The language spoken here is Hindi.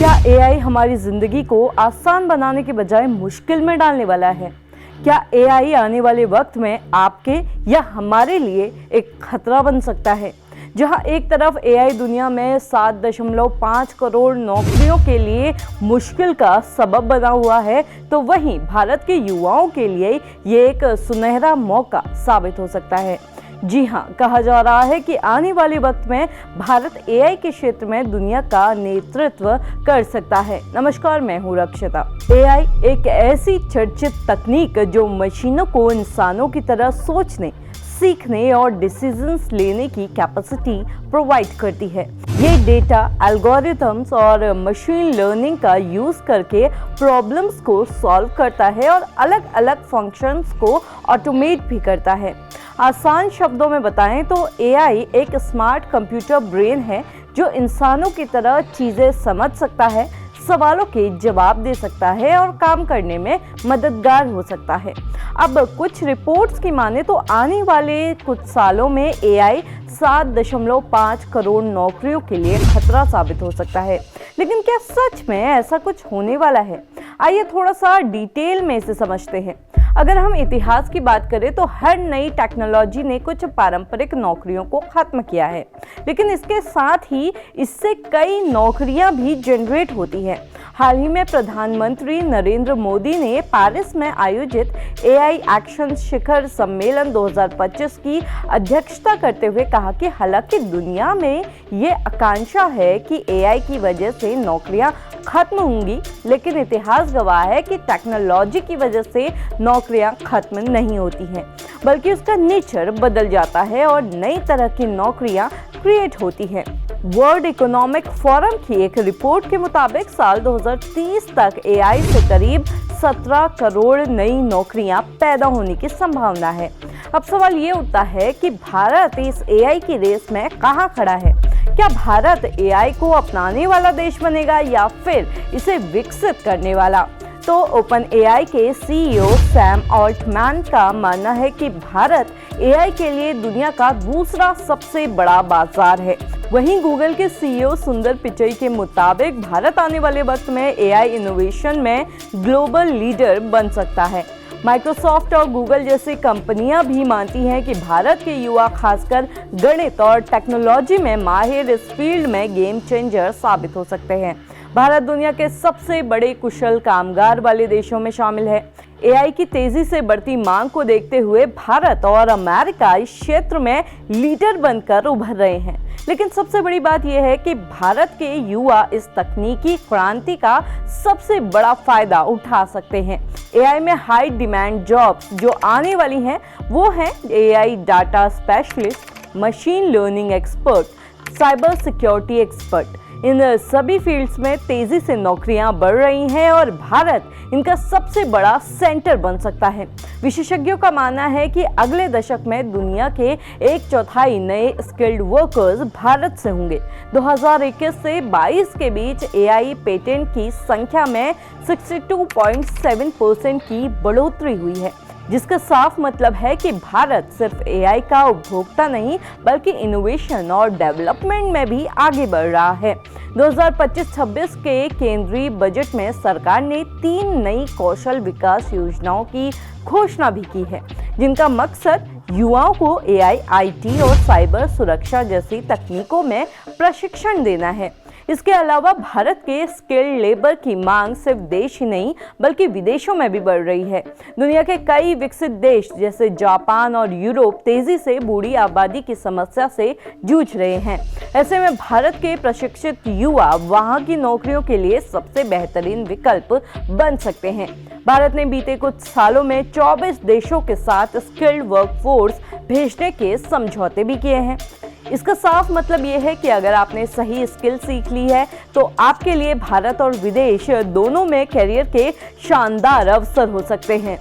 क्या एआई हमारी जिंदगी को आसान बनाने के बजाय मुश्किल में डालने वाला है? क्या एआई आने वाले वक्त में आपके या हमारे लिए एक खतरा बन सकता है? जहां एक तरफ एआई दुनिया में 7.5 करोड़ नौकरियों के लिए मुश्किल का सबब बना हुआ है, तो वहीं भारत के युवाओं के लिए ये एक सुनहरा मौका साबित हो सकता है। जी हाँ, कहा जा रहा है कि आने वाले वक्त में भारत एआई के क्षेत्र में दुनिया का नेतृत्व कर सकता है। नमस्कार, मैं हूँ रक्षिता। एआई एक ऐसी चर्चित तकनीक जो मशीनों को इंसानों की तरह सोचने, सीखने और डिसीजंस लेने की कैपेसिटी प्रोवाइड करती है। ये डेटा, एल्गोरिथम्स और मशीन लर्निंग का यूज करके प्रॉब्लम्स को सॉल्व करता है और अलग अलग फंक्शंस को ऑटोमेट भी करता है। आसान शब्दों में बताएं तो एआई एक स्मार्ट कंप्यूटर ब्रेन है जो इंसानों की तरह चीज़ें समझ सकता है, सवालों के जवाब दे सकता है और काम करने में मददगार हो सकता है। अब कुछ रिपोर्ट्स की माने तो आने वाले कुछ सालों में एआई 7.5 करोड़ नौकरियों के लिए खतरा साबित हो सकता है। लेकिन क्या सच में ऐसा कुछ होने वाला है? आइए थोड़ा सा डिटेल में इसे समझते हैं। अगर हम इतिहास की बात करें तो हर नई टेक्नोलॉजी ने कुछ पारंपरिक नौकरियों को खत्म किया है, लेकिन इसके साथ ही इससे कई नौकरियां भी जनरेट होती हैं। हाल ही में प्रधानमंत्री नरेंद्र मोदी ने पेरिस में आयोजित एआई एक्शन शिखर सम्मेलन 2025 की अध्यक्षता करते हुए कहा कि हालांकि दुनिया में ये आकांक्षा है कि एआई की वजह से नौकरियां खत्म होंगी, लेकिन इतिहास गवाह है कि टेक्नोलॉजी की वजह से नौकरियां खत्म नहीं होती हैं, बल्कि उसका नेचर बदल जाता है और नई तरह की नौकरियां क्रिएट होती हैं। वर्ल्ड इकोनॉमिक फोरम की एक रिपोर्ट के मुताबिक साल 2030 तक एआई से करीब 17 करोड़ नई नौकरियां पैदा होने की संभावना है। अब सवाल ये उठता है कि भारत इस एआई की रेस में कहां खड़ा है? क्या भारत एआई को अपनाने वाला देश बनेगा या फिर इसे विकसित करने वाला? तो ओपन एआई के सीईओ सैम ऑल्टमैन का मानना है कि भारत एआई के लिए दुनिया का दूसरा सबसे बड़ा बाजार है। वहीं गूगल के सीईओ सुंदर पिचई के मुताबिक भारत आने वाले वक्त में एआई इनोवेशन में ग्लोबल लीडर बन सकता है। माइक्रोसॉफ्ट और गूगल जैसी कंपनियां भी मानती हैं कि भारत के युवा खासकर गणित और टेक्नोलॉजी में माहिर इस फील्ड में गेम चेंजर साबित हो सकते हैं। भारत दुनिया के सबसे बड़े कुशल कामगार वाले देशों में शामिल है। एआई की तेजी से बढ़ती मांग को देखते हुए भारत और अमेरिका इस क्षेत्र में लीडर बनकर उभर रहे हैं। लेकिन सबसे बड़ी बात यह है कि भारत के युवा इस तकनीकी क्रांति का सबसे बड़ा फायदा उठा सकते हैं। एआई में हाई डिमांड जॉब्स जो आने वाली हैं वो हैं AI data specialist, machine learning expert, cyber security expert. इन सभी फील्ड्स में तेजी से नौकरियां बढ़ रही हैं और भारत इनका सबसे बड़ा सेंटर बन सकता है। विशेषज्ञों का मानना है कि अगले दशक में दुनिया के 1/4 नए स्किल्ड वर्कर्स भारत से होंगे। 2021 से 22 के बीच एआई पेटेंट की संख्या में 62.7% की बढ़ोतरी हुई है, जिसका साफ मतलब है कि भारत सिर्फ एआई का उपभोक्ता नहीं बल्कि इनोवेशन और डेवलपमेंट में भी आगे बढ़ रहा है। 2025-26 के केंद्रीय बजट में सरकार ने 3 नई कौशल विकास योजनाओं की घोषणा भी की है, जिनका मकसद युवाओं को एआई, आईटी और साइबर सुरक्षा जैसी तकनीकों में प्रशिक्षण देना है। इसके अलावा भारत के स्किल्ड लेबर की मांग सिर्फ देश ही नहीं बल्कि विदेशों में भी बढ़ रही है। दुनिया के कई विकसित देश जैसे जापान और यूरोप तेजी से बूढ़ी आबादी की समस्या से जूझ रहे हैं। ऐसे में भारत के प्रशिक्षित युवा वहां की नौकरियों के लिए सबसे बेहतरीन विकल्प बन सकते हैं। भारत ने बीते कुछ सालों में 24 देशों के साथ स्किल्ड वर्कफोर्स भेजने के समझौते भी किए हैं। इसका साफ मतलब ये है कि अगर आपने सही स्किल सीख ली है तो आपके लिए भारत और विदेश दोनों में करियर के शानदार अवसर हो सकते हैं।